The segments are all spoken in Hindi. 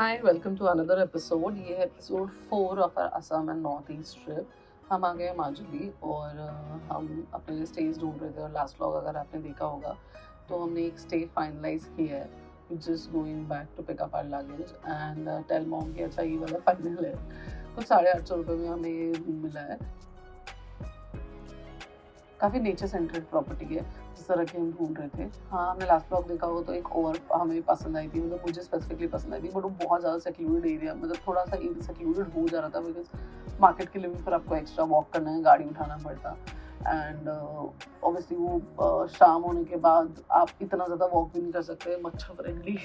Hi, welcome to another episode. ये है episode 4 of our Assam and north east trip. हम आ गए माजुली और हम अपने लिए स्टेज ढूंढ रहे थे और लास्ट व्लॉग अगर आपने देखा होगा तो हमने एक स्टे फाइनलाइज किया है. Just going back to pick up our luggage and tell mom कि अच्छा ये वाला फाइनल है. कुछ 850 रुपये में हमें ये रूम मिला है. काफ़ी नेचर सेंट्रेड प्रॉपर्टी है जिस तरह की हम ढूंढ रहे थे. हाँ, हमने लास्ट ब्लॉग देखा हो तो एक और हमें पसंद आई थी, मतलब मुझे स्पेसिफिकली पसंद आई थी, बट वो बहुत ज़्यादा सेक्लूडेड एरिया, मतलब थोड़ा सा सेक्लूडेड हो जा रहा था बिकॉज मार्केट के लिए भी फिर आपको एक्स्ट्रा वॉक करना है, गाड़ी उठाना पड़ता. एंड ऑब्वियसली वो शाम होने के बाद आप इतना ज़्यादा वॉक भी नहीं कर सकते. मच्छर फ्रेंडली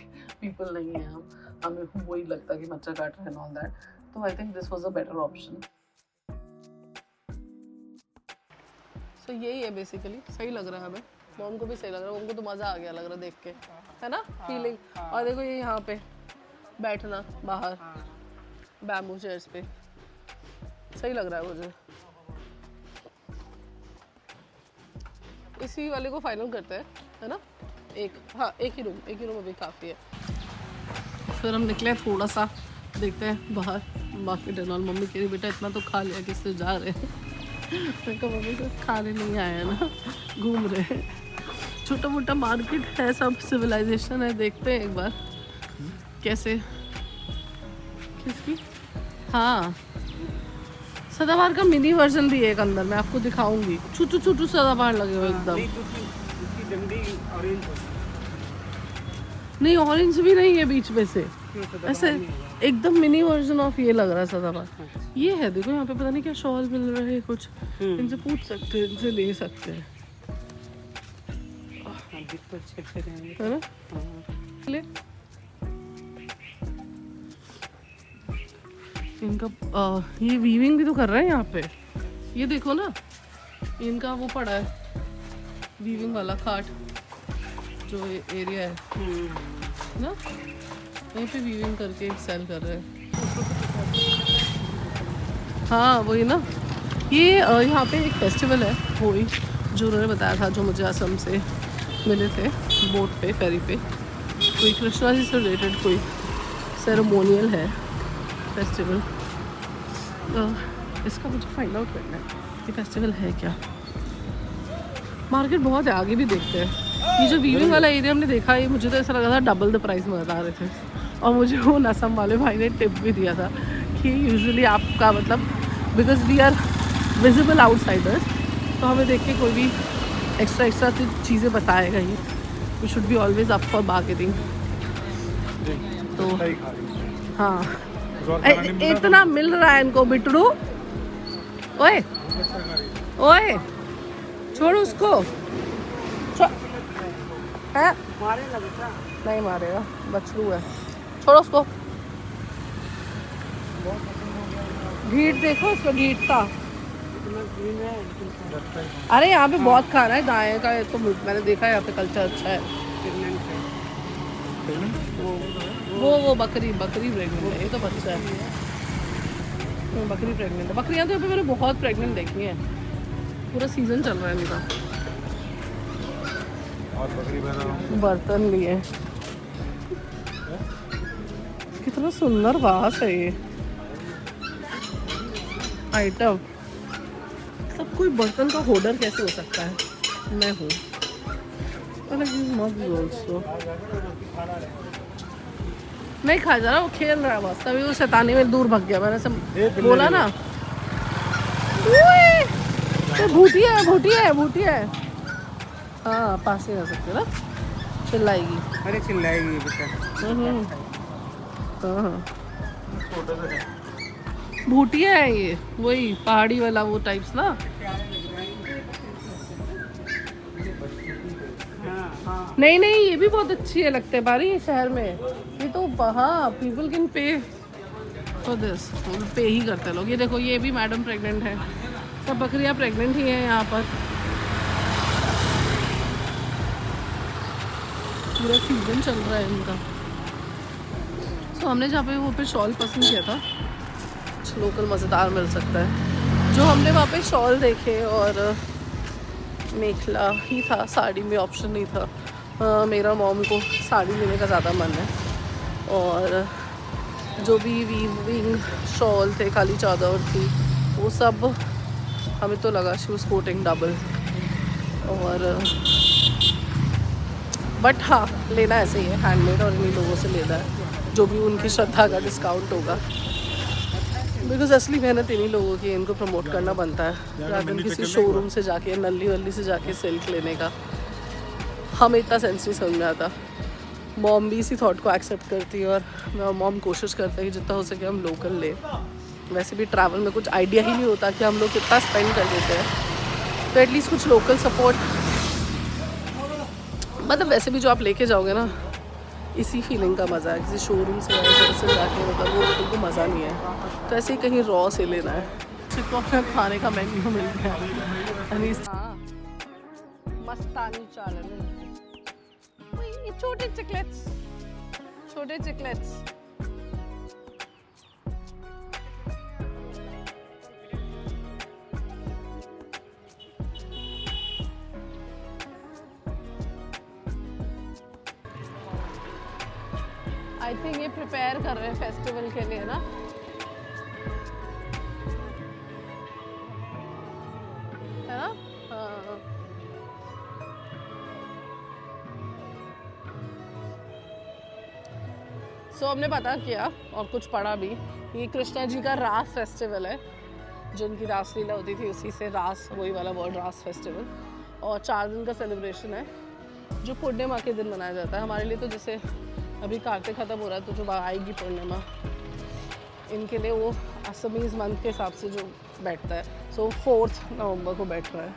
पीपल नहीं है हम, हमें वही लगता कि मच्छर काट रहे हैं ऑल दैट. तो I think this was a better option. तो यही है बेसिकली. सही लग रहा है हमें, मॉम को भी सही लग रहा है. मॉम को तो मज़ा आ गया लग रहा है देख के, है ना फीलिंग. और देखो ये यहाँ पे बैठना बाहर बैम्बू चेयर्स पे सही लग रहा है मुझे. इसी वाले को फाइनल करते हैं, है ना. एक ही रूम अभी काफ़ी है. फिर हम निकले थोड़ा सा देखते हैं बाहर मार्केट एंड ऑल. मम्मी कह रही बेटा इतना तो खा लिया, किससे जा रहे हैं. मैं कहा मम्मी तो खाने नहीं आया ना, घूम रहे हैं. छोटा मोटा मार्केट है, सब सिविलाइजेशन है. देखते हैं एक बार कैसे. किसकी? हाँ, सदाबहार का मिनी वर्जन भी है एक अंदर, मैं आपको दिखाऊंगी. छोटू सदाबहार लगे हुए एकदम. नहीं ऑरेंज भी नहीं है बीच में से, ऐसे एकदम मिनी वर्जन ऑफ ये लग रहा है सदाबहार. ये है देखो यहाँ पे, पता नहीं क्या शॉल मिल रहा है कुछ. इनसे पूछ सकते हैं, इनसे ले सकते हैं, है ना. ले इनका ये वीविंग भी तो कर रहे हैं यहाँ पे. ये देखो ना, इनका वो पड़ा है वीविंग वाला खाट जो एरिया है ना, यहीं पे वीविंग करके सेल कर रहे हैं. हाँ वही ना. ये यहाँ पे एक फेस्टिवल है होली, जो उन्होंने बताया था, जो मुझे असम से मिले थे बोट पे फेरी पे. कोई कृष्णा जी से रिलेटेड कोई सेरेमोनियल है फेस्टिवल. इसका मुझे फाइंड आउट करना है ये फेस्टिवल है क्या. मार्केट बहुत है, आगे भी देखते हैं. ये जो वीविंग वाला एरिया हमने देखा, ये मुझे तो ऐसा लगा था डबल द प्राइस में बता रहे थे. और मुझे वो असम वाले भाई ने टिप भी दिया था कि यूजुअली आपका मतलब because we are visible outsiders, तो हमें देख के कोई भी एक्स्ट्रा चीज़ें बताएगा ही. We should be always up for bargaining. तो हाँ, इतना मिल रहा है इनको. बिटड़ू ओए ओए छोड़ उसको. है नहीं मारेगा, बछड़ू है, छोड़ो उसको. भीड़ देखो उसका, भीड़ता. अरे यहाँ पे बहुत खाना है गाय का, तो मैंने देखा है यहाँ पे कल्चर अच्छा है. वो बकरी प्रेग्नेंट है. ये तो बच्चा है, बकरी प्रेग्नेंट है. बकरियाँ तो यहाँ पे मैंने बहुत प्रेग्नेंट देखी हैं. पूरा सीजन चल रहा है इनका. बर्तन लिए, कितना सुंदर वास है ये आइटम. सब कोई बर्तन का होल्डर कैसे हो सकता है. मैं हूँ नहीं खा जा रहा, वो खेल रहा है बस. तभी वो शैतानी में दूर भाग गया. मैंने सब बोला ना. भूतिया है. हाँ पास ही रह सकते ना, चिल्लाएगी. अरे चिल्लाएगी बेटा. हाँ भूटिया है ये, वही पहाड़ी वाला वो टाइप्स ना. नहीं ये भी बहुत अच्छी है लगते हैं बारी शहर में. ये तो हाँ people can pay for this, पे ही करते हैं लोग. ये देखो ये भी मैडम प्रेग्नेंट है. सब बकरियां प्रेग्नेंट ही हैं यहाँ पर. पूरा सीजन चल रहा है इनका. तो हमने जहाँ पे वो पे शॉल पसंद किया था, लोकल मज़ेदार मिल सकता है. जो हमने वहाँ पे शॉल देखे और मेखला ही था, साड़ी में ऑप्शन नहीं था. मेरा मॉम को साड़ी लेने का ज़्यादा मन है और जो भी वीविंग शॉल थे, खाली चादर थी, वो सब हमें तो लगा शी वाज कोटिंग डबल। और बट हाँ, लेना ऐसे ही है, हैंडमेड, और इन्हीं लोगों से लेना है जो भी उनकी श्रद्धा का डिस्काउंट होगा, बिकॉज असली मेहनत इन्हीं लोगों की, इनको प्रमोट करना बनता है rather than किसी शोरूम से जाके, नल्ली वल्ली से जाके सिल्क लेने का। हमें इतना सेंस नहीं समझ में आता। मॉम भी इसी थॉट को एक्सेप्ट करती है, और मॉम कोशिश करता है कि जितना हो सके हम लोकल ले। वैसे भी ट्रैवल में कुछ आइडिया ही नहीं होता कि हम लोग कितना स्पेंड कर देते हैं, तो एटलीस्ट कुछ लोकल सपोर्ट, मतलब वैसे भी जो आप लेके जाओगे ना, इसी फीलिंग का मज़ा है। किसी शोरूम से या इधर से जाके मतलब वो तुमको मज़ा नहीं है, तो ऐसे ही कहीं रॉ से लेना है। सिर्फ अपना खाने का मेन्यू मिल गया, मस्तानी चालन, छोटे चिकलेट्स, छोटे चिकलेट्स। आई थिंक ये प्रिपेयर कर रहे हैं फेस्टिवल के लिए ना। है ना? हाँ। सो हमने पता किया और कुछ पढ़ा भी, ये कृष्णा जी का रास फेस्टिवल है, जो उनकी रासलीला होती थी उसी से रास, वही वाला वर्ड रास फेस्टिवल, और 4 दिन का सेलिब्रेशन है जो पूर्णिमा के दिन मनाया जाता है। हमारे लिए तो जैसे अभी कार्तिक ख़त्म हो रहा है, तो जो आएगी पूर्णिमा, इनके लिए वो असमीज़ मंथ के हिसाब से जो बैठता है, सो 4 नवंबर को बैठ रहा है।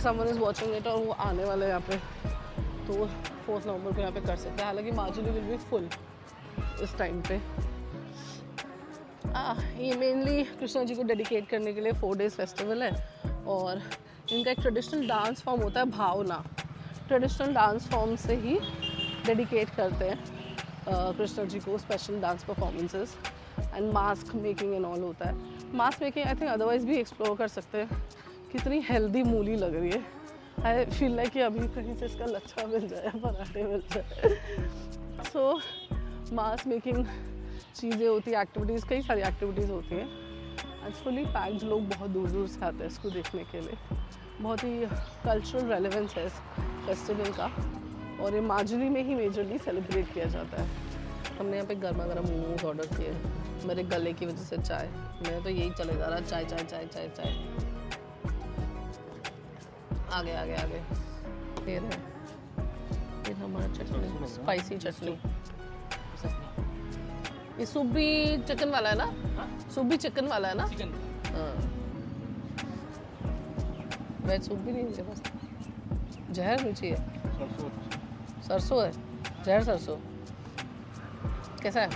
समवन इज़ वॉचिंग इट, और वो आने वाले हैं यहाँ पे, तो वो 4 नवंबर को यहाँ पे कर सकते हैं। हालांकि माजुली विल बी फुल इस टाइम पे। ये मेनली कृष्णा जी को डेडिकेट करने के लिए 4 डेज़ फेस्टिवल है, और इनका एक ट्रेडिशनल डांस फॉर्म होता है भावना। ट्रेडिशनल डांस फॉर्म से ही डेडिकेट करते हैं कृष्णा जी को special dance performances, and mask making and all होता है। Mask making I think otherwise भी एक्सप्लोर कर सकते हैं। कितनी हेल्दी मूली लग रही है, आई फील लाइक कि अभी कहीं से इसका लच्छा मिल जाए, पराठे मिल जाए। सो मास्क मेकिंग चीज़ें होती है, एक्टिविटीज़, कई सारी एक्टिविटीज़ होती हैं। एक्चुअली पैक्ड लोग बहुत दूर दूर से आते हैं इसको देखने के लिए। बहुत ही कल्चरल रेलेवेंस है इस फेस्टिवल का, और ये माजुली में ही मेजरली सेलिब्रेट किया जाता है। हमने यहाँ पे गर्मा गर्म मोमोज ऑर्डर किए, मेरे गले की वजह से चाय, मेरा तो यही चले जा रहा है, चाय चाय चाय चाय चाय। आगे आगे आगे फिर है, फिर हमारा चटनी, स्पाइसी चटनी। ये सूप भी चिकन वाला है ना? सूप भी चिकन वाला है ना? हाँ, वेज सूप भी नहीं है बस। जहर नहीं चाहिए, सरसों है, जहर सरसों। कैसा है?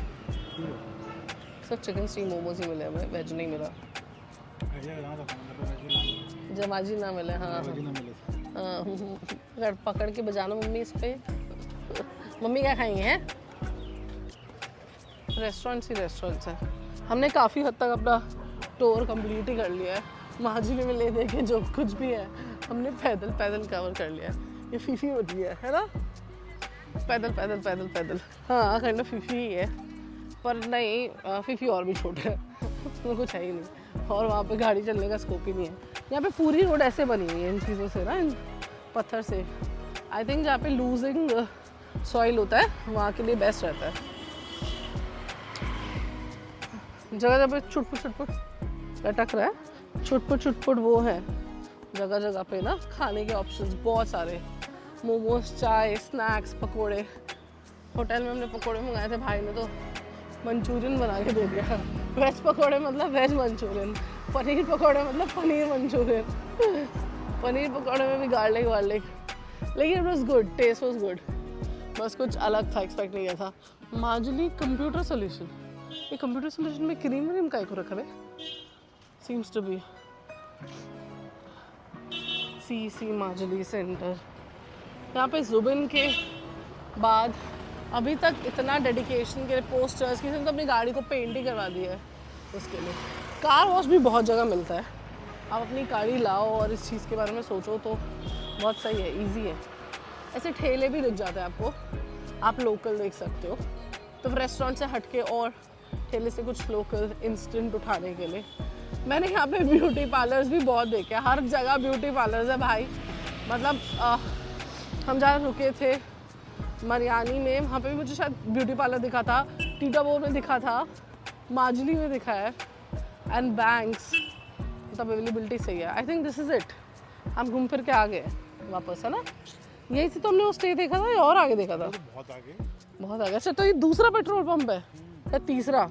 सब चिकन स्टीम मोमोज ही मिले हमें, वेज नहीं मिला। जमाजी ना मिले, हाँ हाँ, पकड़ के बजाना मम्मी इस पे। मम्मी क्या खाएंगे हैं? रेस्टोरेंट्स ही रेस्टोरेंट्स है। हमने काफ़ी हद तक अपना टूर कंप्लीट ही कर लिया है। माजुली में ले दे के जो कुछ भी है हमने पैदल पैदल कवर कर लिया है। ये फीफी होती है ना? पैदल पैदल पैदल पैदल, हाँ काइंड ऑफ फीफी ही है, पर नहीं फीफी और भी छोटा है तो कुछ है ही नहीं, और वहाँ पे गाड़ी चलने का स्कोप ही नहीं है। यहाँ पे पूरी रोड ऐसे बनी हुई है इन चीज़ों से ना, इन पत्थर से। आई थिंक जहाँ पे लूजिंग सॉइल होता है वहाँ के लिए बेस्ट रहता है। जगह जगह पे छुटपुट लटक रहा है, छुटपुट वो है जगह जगह पे ना खाने के ऑप्शंस बहुत सारे, मोमोज, चाय, स्नैक्स, पकोड़े। होटल में हमने पकोड़े मंगाए थे, भाई ने तो मंचूरियन बना के दे दिया। वेज पकोड़े मतलब वेज मंचूरियन, पनीर पकोड़े मतलब पनीर मंचूरियन। पनीर पकोड़े में भी गार्लिक वार्लिक, लेकिन it was good, taste was good, बस कुछ अलग था, एक्सपेक्ट नहीं किया था। माजुली कंप्यूटर सोल्यूशन, ये कंप्यूटर सोल्यूशन में क्रीम व्रीम का को रखा है, seems to be C Majuli centre. यहाँ पे जुबिन के बाद अभी तक इतना डेडिकेशन के लिए पोस्टर्स, किसी ने तो अपनी गाड़ी को पेंट ही करवा दिया है उसके लिए। कार वॉश भी बहुत जगह मिलता है, आप अपनी गाड़ी लाओ और इस चीज़ के बारे में सोचो तो बहुत सही है, इजी है। ऐसे ठेले भी दिख जाते हैं आपको, आप लोकल देख सकते हो, तो रेस्टोरेंट से हटके और ठेले से कुछ लोकल इंस्टेंट उठाने के लिए। मैंने यहाँ पे ब्यूटी पार्लर्स भी बहुत देखे, हर जगह ब्यूटी पार्लर्स है भाई। मतलब हम जहाँ रुके थे मरियानी में, वहाँ पे भी मुझे शायद ब्यूटी पार्लर दिखा था, टीटाबोर में दिखा था, माजली में दिखा है, एंड बैंक्स। मतलब अवेलेबिलिटी सही है। I think this is it. हम घूम फिर के आ गए वापस, है ना? यही से तो हमने वो स्टे देखा था या और आगे देखा था? बहुत आगे, बहुत आगे। अच्छा, तो ये दूसरा पेट्रोल पंप है या तीसरा?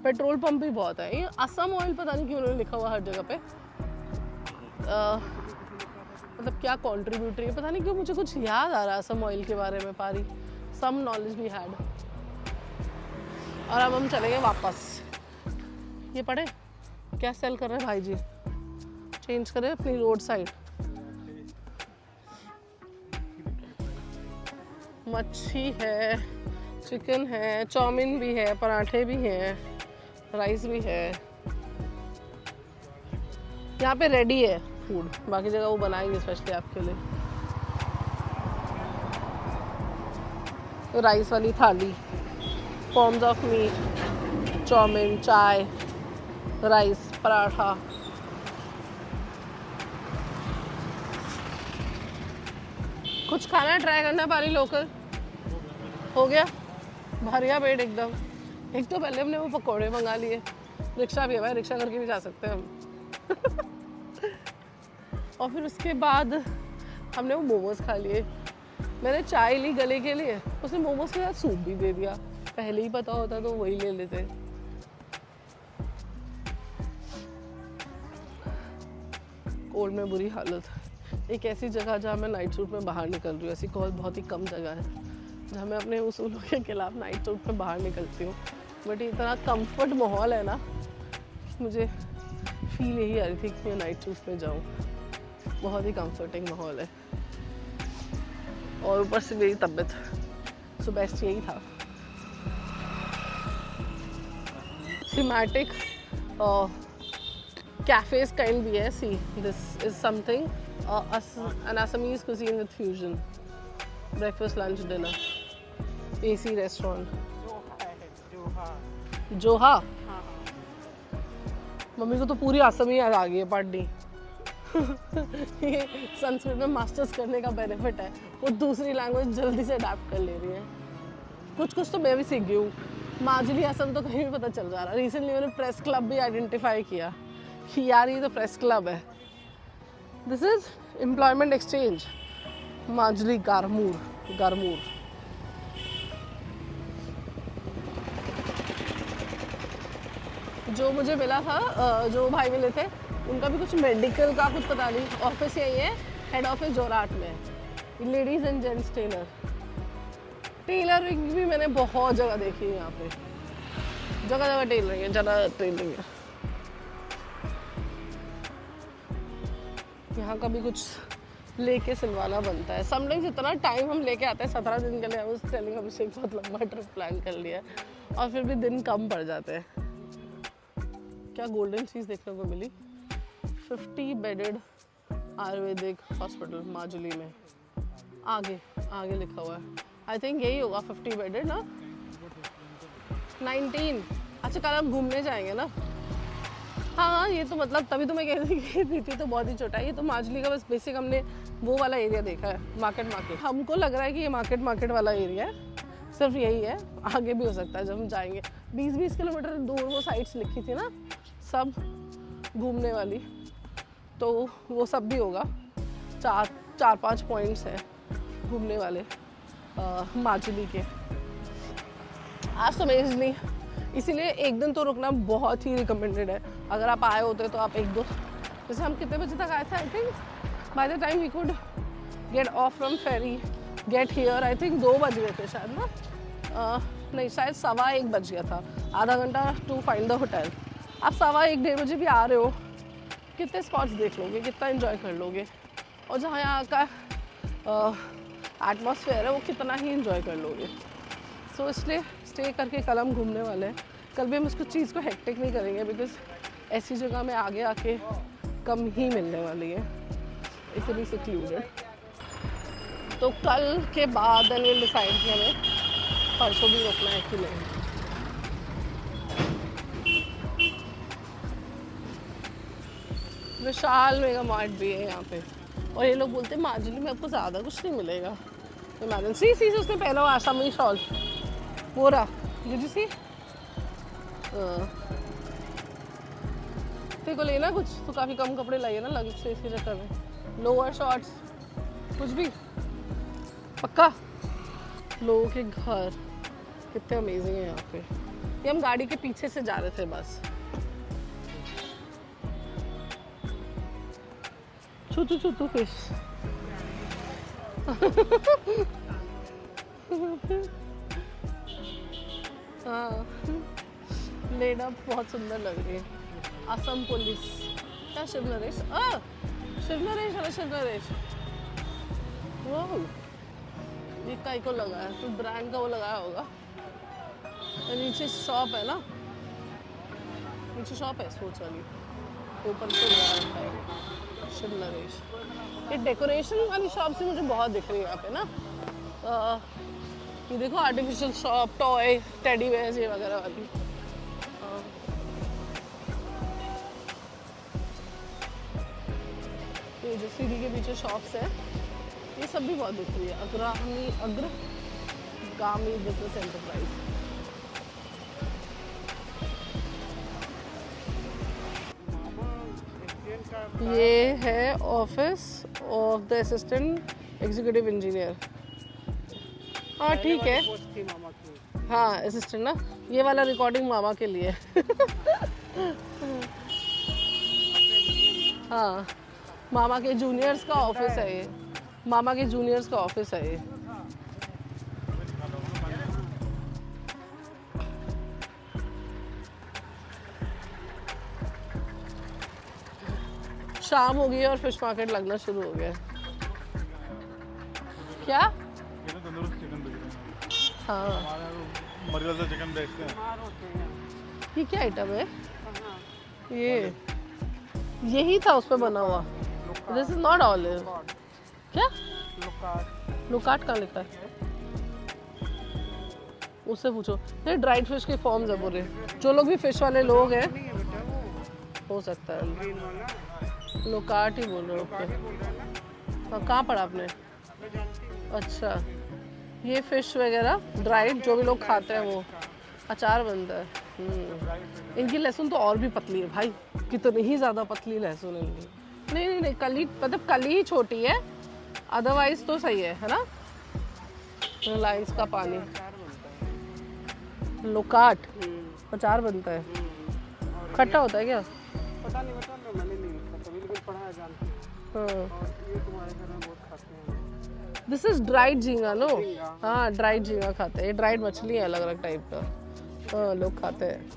पेट्रोल पंप भी बहुत है। ये असम ऑयल पता नहीं क्यों उन्होंने लिखा हुआ हर जगह पे। मतलब क्या कॉन्ट्रीब्यूटरी है पता नहीं क्यों, मुझे कुछ याद आ रहा है असम ऑयल के बारे में। पारी सम नॉलेज भी हैड। और अब हम चलेंगे वापस। ये पढ़े क्या सेल कर रहे हैं भाई जी? चेंज करें अपनी रोड साइड। मच्छी है, चिकन है, चाउमीन भी है, पराठे भी हैं, राइस भी है। यहाँ पे रेडी है फूड, बाकी जगह वो बनाएंगे स्पेशली आपके लिए। राइस वाली थाली, फॉर्म्स ऑफ मीट, चाउमीन, चाय, राइस, पराठा। कुछ खाना ट्राई करना पारी लोकल? हो गया भर गया पेट एकदम। एक तो पहले हमने वो पकौड़े मंगा लिए, रिक्शा भी है भाई, रिक्शा करके भी जा सकते हैं हम। और फिर उसके बाद हमने वो मोमोज खा लिए। मैंने चाय ली गले के लिए, उसने मोमोज के साथ सूप भी दे दिया। पहले ही पता होता तो वही ले लेते। कोल्ड में बुरी हालत। एक ऐसी जगह जहाँ मैं नाइट सूट में बाहर निकल रही हूँ, ऐसी बहुत ही कम जगह है जहाँ मैं अपने उसूलों के खिलाफ नाइट सूट में बाहर निकलती हूँ। बट इतना कंफर्ट माहौल है ना, मुझे फील यही आ रही थी कि मैं नाइट सूट में जाऊँ। बहुत ही कंफर्टिंग माहौल है। और ऊपर से मेरी तबीयत, सो बेस्ट यही था। थीमेटिक cafes kind भी है। See, this is something an Assamese cuisine with fusion. Breakfast, lunch, dinner. AC restaurant. जोहा। मम्मी को तो पूरी असम ही याद आ गई है पढ़नी। ये संस्कृत में मास्टर्स करने का बेनिफिट है, वो दूसरी लैंग्वेज जल्दी से अडैप्ट कर ले रही है। कुछ तो मैं भी सीख गई हूँ। माजली असम तो कहीं भी पता चल जा रहा है। रिसेंटली मैंने प्रेस क्लब भी आइडेंटिफाई किया कि यार ये तो प्रेस क्लब है। दिस इज एम्प्लॉयमेंट एक्सचेंज माजली गारमूर। जो मुझे मिला था, जो भाई मिले थे, उनका भी कुछ मेडिकल का कुछ पता नहीं। ऑफिस यही है, हेड ऑफिस जोराट में। लेडीज एंड जेंट्स टेलरिंग भी मैंने बहुत जगह देखी है। यहाँ पे जगह जगह टेलरिंग है, ज़्यादा टेलरिंग है। यहाँ का भी कुछ लेके सिलवाना बनता है। समटाइम्स इतना टाइम हम लेके आते हैं 17 दिन के लिए। आई वाज टेलिंग अभिषेक बहुत लंबा ट्रिप प्लान कर लिया है और फिर भी दिन कम पड़ जाते हैं। क्या गोल्डन चीज़ देखने को मिली? 50 बेडेड आयुर्वेदिक हॉस्पिटल माजुली में। आगे लिखा हुआ है। आई थिंक यही होगा 50 बेडेड ना। 19। अच्छा, कल हम घूमने जाएंगे ना। हाँ, ये तो मतलब तभी तो मैं कह रही थी कि तो बहुत ही छोटा है। ये तो माजुली का बस बेसिक हमने वो वाला एरिया देखा है, मार्केट। हमको लग रहा है कि ये मार्केट वाला एरिया है, सिर्फ यही है। आगे भी हो सकता है जब हम जाएंगे। 20-20 किलोमीटर दूर वो साइट्स लिखी थी ना, सब घूमने वाली, तो वो सब भी होगा। 4-5 पॉइंट्स हैं घूमने वाले माजुली के। आज तो मेजली, इसीलिए एक दिन तो रुकना बहुत ही रिकमेंडेड है। अगर आप आए होते तो आप 1-2, जैसे हम कितने बजे तक आए थे? I think by the time we could get off from ferry gate here, I think 2 बज गए थे शायद ना। नहीं, शायद 1:15 बज गया था। आधा घंटा टू फाइंड द होटल। आप 1:15-1 बजे भी आ रहे हो, कितने स्पॉट्स देख लोगे, कितना एंजॉय कर लोगे। और जहाँ यहाँ का एटमॉस्फेयर है वो कितना ही एंजॉय कर लोगे। सो इसलिए स्टे करके कल हम घूमने वाले हैं। कल भी हम उसको चीज़ को हेक्टिक नहीं करेंगे, बिकॉज ऐसी जगह में आगे आके कम ही मिलने वाली है, इतनी सिक्लूडेड। तो कल के बाद विल डिसाइड कि हमें परसों भी रोकना है कि नहीं। विशाल मेगा मार्ट भी है यहाँ पे, और ये लोग बोलते हैं माजुली में आपको ज़्यादा कुछ नहीं मिलेगा। इमेजिन सी उसने पहना हुआ आसामी शॉल वो रहा, डिड यू सी? तेरे को लेना कुछ तो काफ़ी कम कपड़े लाइए ना लगेज से इसके चक्कर में, लोअर शॉर्ट्स कुछ भी पक्का। लोगों के घर कितने अमेजिंग है यहाँ पे। ये हम गाड़ी के पीछे से जा रहे थे बस। छूतू छूतू फिश हाँ लेड अप बहुत सुंदर लग रही है। असम पुलिस क्या शिव नरेश, शिव नरेश, अरे शिव नरेश वो ये काई को लगा है, तो ब्रांड का वो लगाया होगा। नीचे शॉप है ना, नीचे शॉप है स्पोर्ट्स वाली, ऊपर से लगा रखा है शिव नरेश। ये डेकोरेशन वाली शॉप से मुझे बहुत दिख रही है यहाँ पे ना। ये देखो artificial shop, toy, teddy bears ये वगैरह वाली। ये जो सीढ़ी के पीछे शॉप्स है ये सब भी बहुत दिख रही है। अग्रगामी बिजनेस एंटरप्राइज। ये है office of the assistant executive engineer. हाँ ठीक है, हाँ असिस्टेंट ना, ये वाला रिकॉर्डिंग मामा के लिए हाँ मामा के जूनियर्स का ऑफिस है ये, मामा के जूनियर्स का ऑफिस है ये। शाम हो गई और फिश मार्केट लगना शुरू हो गया। क्या? ये तो तंदूरी चिकन बेच रहे हैं। हाँ मरीजा चिकन बेचते हैं। ये क्या आइटम है? ये यही था उस पर बना हुआ। This is not olive. क्या? लोकाट कहाँ लिखा है? उससे पूछो। ये ड्राइड फिश के फॉर्म्स है पूरे। जो लोग भी फिश वाले लोग हैं हो सकता है लोकाट ही बोल रहे हो। हाँ कहाँ पढ़ा आपने? अच्छा ये फिश वगैरह ड्राइड जो भी लोग खाते हैं वो अचार बनता है। इनकी लहसुन तो और भी पतली है भाई, कितनी ही ज़्यादा पतली लहसुन इनकी। नहीं कली, मतलब कली ही छोटी है, अदरवाइज तो सही है ना। रिलायंस का पानी लोकाट अचार बनता है। खट्टा होता है क्या? पता नहीं, मैंने नहीं कभी कुछ पढ़ा है जानती हूँ। और ये तुम्हारे घर में बहुत खाते हैं। दिस इज ड्राइड झींगा नो। हाँ ड्राइड झींगा खाते हैं। ये ड्राइड मछली है अलग अलग टाइप का। हाँ लोग खाते हैं।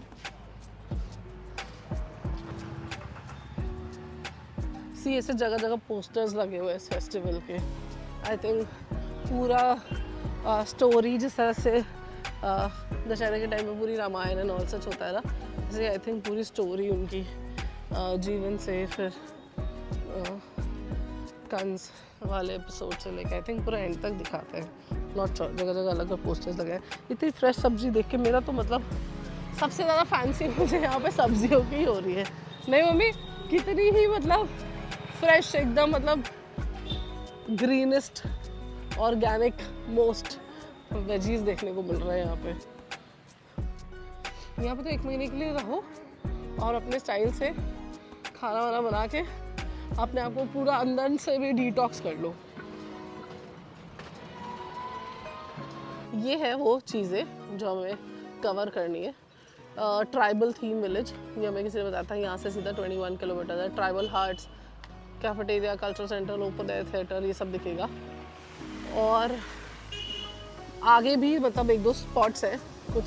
सी ऐसे जगह जगह पोस्टर्स लगे हुए हैं इस फेस्टिवल के। आई थिंक पूरा स्टोरी जिस तरह से दशहरे के टाइम में पूरी रामायण एंड ऑल सच होता है ना, जैसे आई थिंक पूरी स्टोरी उनकी जीवन से फिर कंस वाले एपिसोड से लेकर आई थिंक पूरा एंड तक दिखाते हैं। नॉट जगह जगह अलग अलग पोस्टर्स लगे हैं। इतनी फ्रेश सब्जी देख के मेरा तो मतलब सबसे ज़्यादा फैंसी मुझे यहाँ पे सब्जियों की हो रही है। नहीं मम्मी कितनी ही मतलब फ्रेश एकदम, मतलब ग्रीनेस्ट ऑर्गेनिक मोस्ट वेजीज देखने को मिल रहा है यहाँ पे। यहाँ पे तो 1 महीने के लिए रहो और अपने स्टाइल से खाना वाना बना के अपने आप को पूरा अंदर से भी डिटॉक्स कर लो। ये है वो चीज़ें जो हमें कवर करनी है। ट्राइबल थीम विलेज, ये हमें किसी ने बताया था, यहाँ से सीधा 21 किलोमीटर है। Tribal hearts, cafeteria, cultural centre, open air theatre, ये सब दिखेगा। और आगे भी मतलब 1-2 स्पॉट्स हैं, कुछ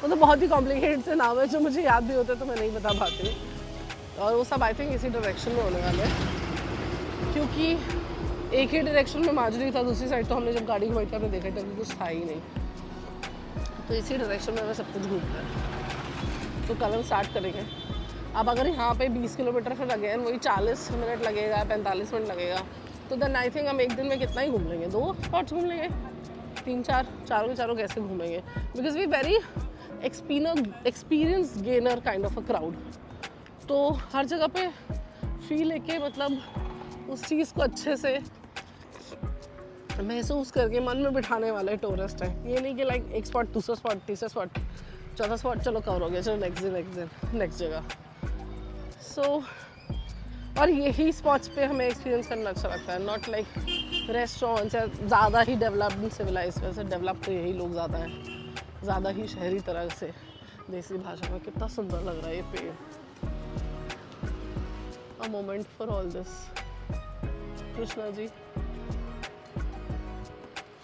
मतलब बहुत ही कॉम्प्लिकेटेड से नाम है जो मुझे याद भी होते तो मैं नहीं बता पाती। और वो सब आई थिंक इसी डायरेक्शन में होने वाले हैं, क्योंकि एक ही डायरेक्शन में माजुली था, दूसरी साइड तो हमने जब गाड़ी घुमाई थी हमने देखा था कि कुछ था ही नहीं। तो इसी डायरेक्शन में हमें सब कुछ घूमना है। तो कल हम स्टार्ट करेंगे। अब अगर यहाँ पे 20 किलोमीटर फिर लगे हैं, वही 40 मिनट लगेगा, 45 मिनट लगेगा, तो देन आई थिंक हम एक दिन में कितना ही घूम लेंगे, 2 स्पॉट्स घूम लेंगे, चारों के चारों कैसे घूमेंगे, because we very experience gainer kind of a crowd. तो हर जगह पे फील लेके मतलब उस चीज़ को अच्छे से महसूस करके मन में बिठाने वाले टूरिस्ट हैं। ये नहीं कि लाइक एक स्पॉट, दूसरा स्पॉट, तीसरा स्पॉट, चौथा स्पॉट, चलो कवर हो गया, चलो नेक्स्ट जगह। सो और यही स्पॉट्स पे हमें एक्सपीरियंस करना अच्छा लगता है, नॉट लाइक रेस्टोरेंट्स या ज़्यादा ही डेवलप्ड सिविलाइज। वैसे डेवलप तो यही लोग ज़्यादा हैं, ज़्यादा ही शहरी तरह से। देसी भाषा में कितना सुंदर लग रहा है ये पेड़। A moment for all this. Krishna ji,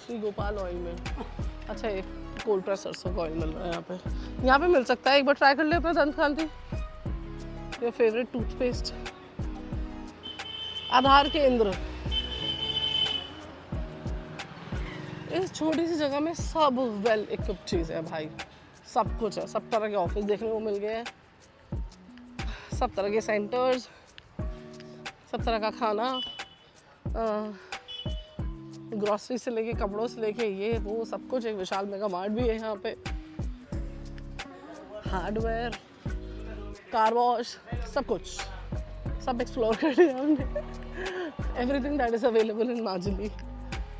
Shri Gopal oil mill. अच्छा, ये कोल्ड प्रेस सरसों का ऑयल मिल रहा है यहाँ पे मिल सकता है। एक बार ट्राई कर ले अपना दंत कांति, योर फेवरेट टूथपेस्ट। आधार केंद्र। इस छोटी सी जगह में सब वेल इक्विप्ड चीज़ है भाई, सब कुछ है। सब तरह के ऑफिस देखने को मिल गए हैं, सब तरह के सेंटर्स, सब तरह का खाना, ग्रॉसरी से लेके कपड़ों से लेके ये वो सब कुछ। एक विशाल मेगा मार्ट भी है यहाँ पे, हार्डवेयर, कार वॉश, सब कुछ, सब एक्सप्लोर कर लिया हमने। Everything that is available in Majuli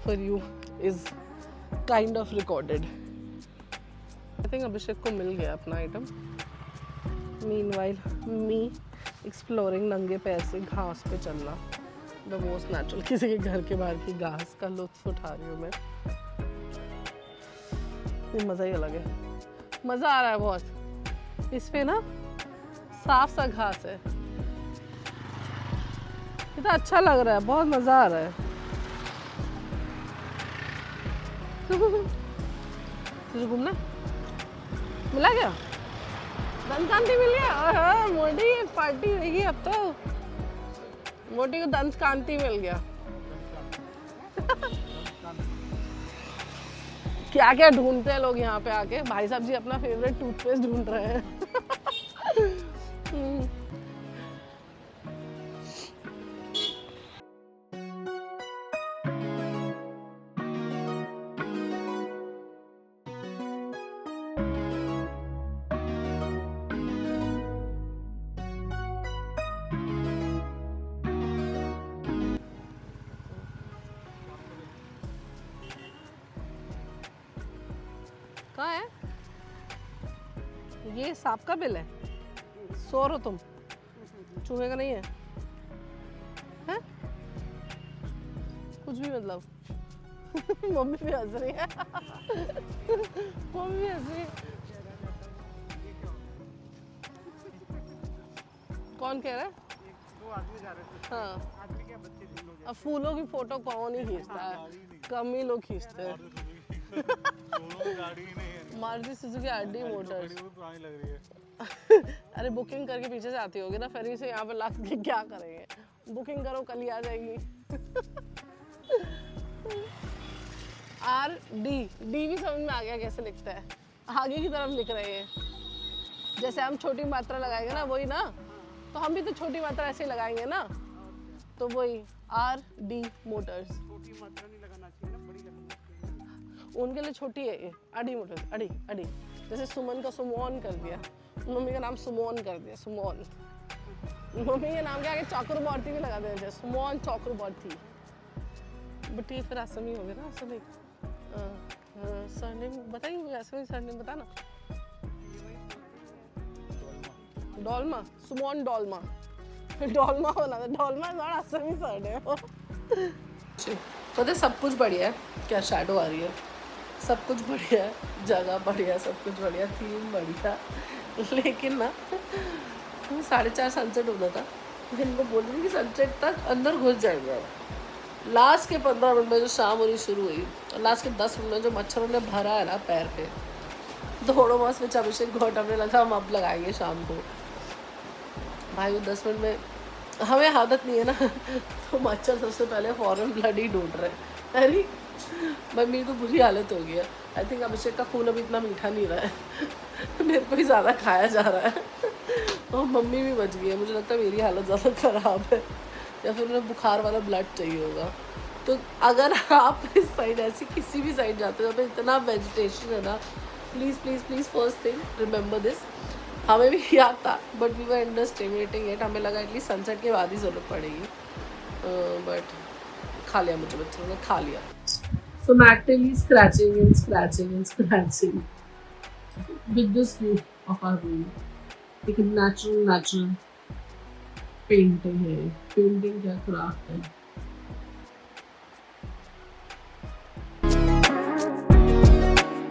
for you is kind of recorded. I think Abhishek को मिल गया अपना आइटम। मीनवाइल मी एक्सप्लोरिंग नंगे पैर से घास पे चलना, द मोस्ट नेचुरल। किसी के घर के बाहर की घास का लुत्फ उठा रही हूँ मैं। ये मज़ा ही अलग है, मज़ा आ रहा है बहुत। इस पे ना साफ सा घास है, कितना अच्छा लग रहा है, बहुत मज़ा आ रहा है। तुझे घूमना मिला क्या? दंत कांति मिल गया। मोटी पार्टी होगी अब तो। मोटी को दंत कांति मिल गया। क्या क्या ढूंढते हैं लोग यहाँ पे आके। भाई साहब जी अपना फेवरेट टूथपेस्ट ढूंढ रहे हैं। कहाँ है ये? सांप का बिल है? सो रहो तुम? चूहे का नहीं है? हैं? कुछ भी मतलब। मम्मी भी हंस रही है। मम्मी भी हंस रही है। कौन कह रहा है? दो आदमी जा रहे थे। हाँ, आदमी क्या, बच्चे तीन लोग। अब फूलों की फोटो कौन ही खींचता है, कम ही लोग खींचते हैं। Maruti Suzuki RD Motors. पुरानी लग रही है। अरे बुकिंग करके पीछे से आती होगी ना, फेरी से यहाँ पे ला के क्या करेंगे? बुकिंग करो, कल ही आ जाएगी। RD, डी भी समझ में आ गया कैसे लिखता है, आगे की तरफ लिख रहे हैं। जैसे हम छोटी मात्रा लगाएंगे ना, वही ना, तो हम भी तो छोटी मात्रा ऐसे ही लगाएंगे ना, तो वही RD मोटर्स। छोटी मात्रा नहीं लगाना चाहिए ना, बड़ी लगानी चाहिए। उनके लिए छोटी है ये, अडी मोटर्स, अडी। जैसे सुमन का सुमोन कर दिया, मम्मी का नाम सुमोन कर दिया, सुमोन। मम्मी के नाम के आगे चक्रवर्ती भी लगा देना चाहिए, सुमोन चक्रवर्ती। बट ये फिर असमी हो गया ना, असमी। सरनेम बताइए, असमी सरनेम बताना। डोलमा, सुमोन डोलमा। डोलमा होना था, डोलमा बड़ा असमी सरनेम। पता है सब कुछ बढ़िया है, क्या शैडो आ रही है, सब कुछ बढ़िया है, जगह बढ़िया, सब कुछ बढ़िया, थीम बढ़िया, लेकिन ना 4:30 सनसेट होना था। इनको बोल रही कि सनसेट तक अंदर घुस जाएंगे। लास्ट के 15 मिनट में जो शाम होनी शुरू हुई और लास्ट के 10 मिनट में जो मच्छरों ने भरा है ना पैर पे, दौड़ो बस में अभिषेक घोटने लगा, हम अब लगाएंगे शाम को। भाई वो 10 मिनट में हमें आदत नहीं है ना, तो मच्छर सबसे पहले फॉरन ब्लड ही ढूंढ रहे हैं। अरे भाई मेरी तो बुरी हालत हो गई है। आई थिंक अभिषेक का खून अभी इतना मीठा नहीं रहा है, मेरे को ही ज़्यादा खाया जा रहा है, और मम्मी भी बच गई है। मुझे लगता है मेरी हालत ज़्यादा ख़राब है, या फिर उन्हें बुखार वाला ब्लड चाहिए होगा। तो अगर आप इस साइड ऐसी किसी भी साइड जाते हो तो इतना वेजिटेशन है ना, please please please first thing remember this. हमें भी याद था but we were underestimating it, हमें लगा एटलीस्ट सनसेट के बाद ही ज़रूरत पड़ेगी, बट खा लिया मुझे बच्चों ने, खा लिया। So I'm actively scratching and scratching and scratching with this view of our room. एक natural पेंटिंग है, पेंटिंग क्या क्राफ्ट है।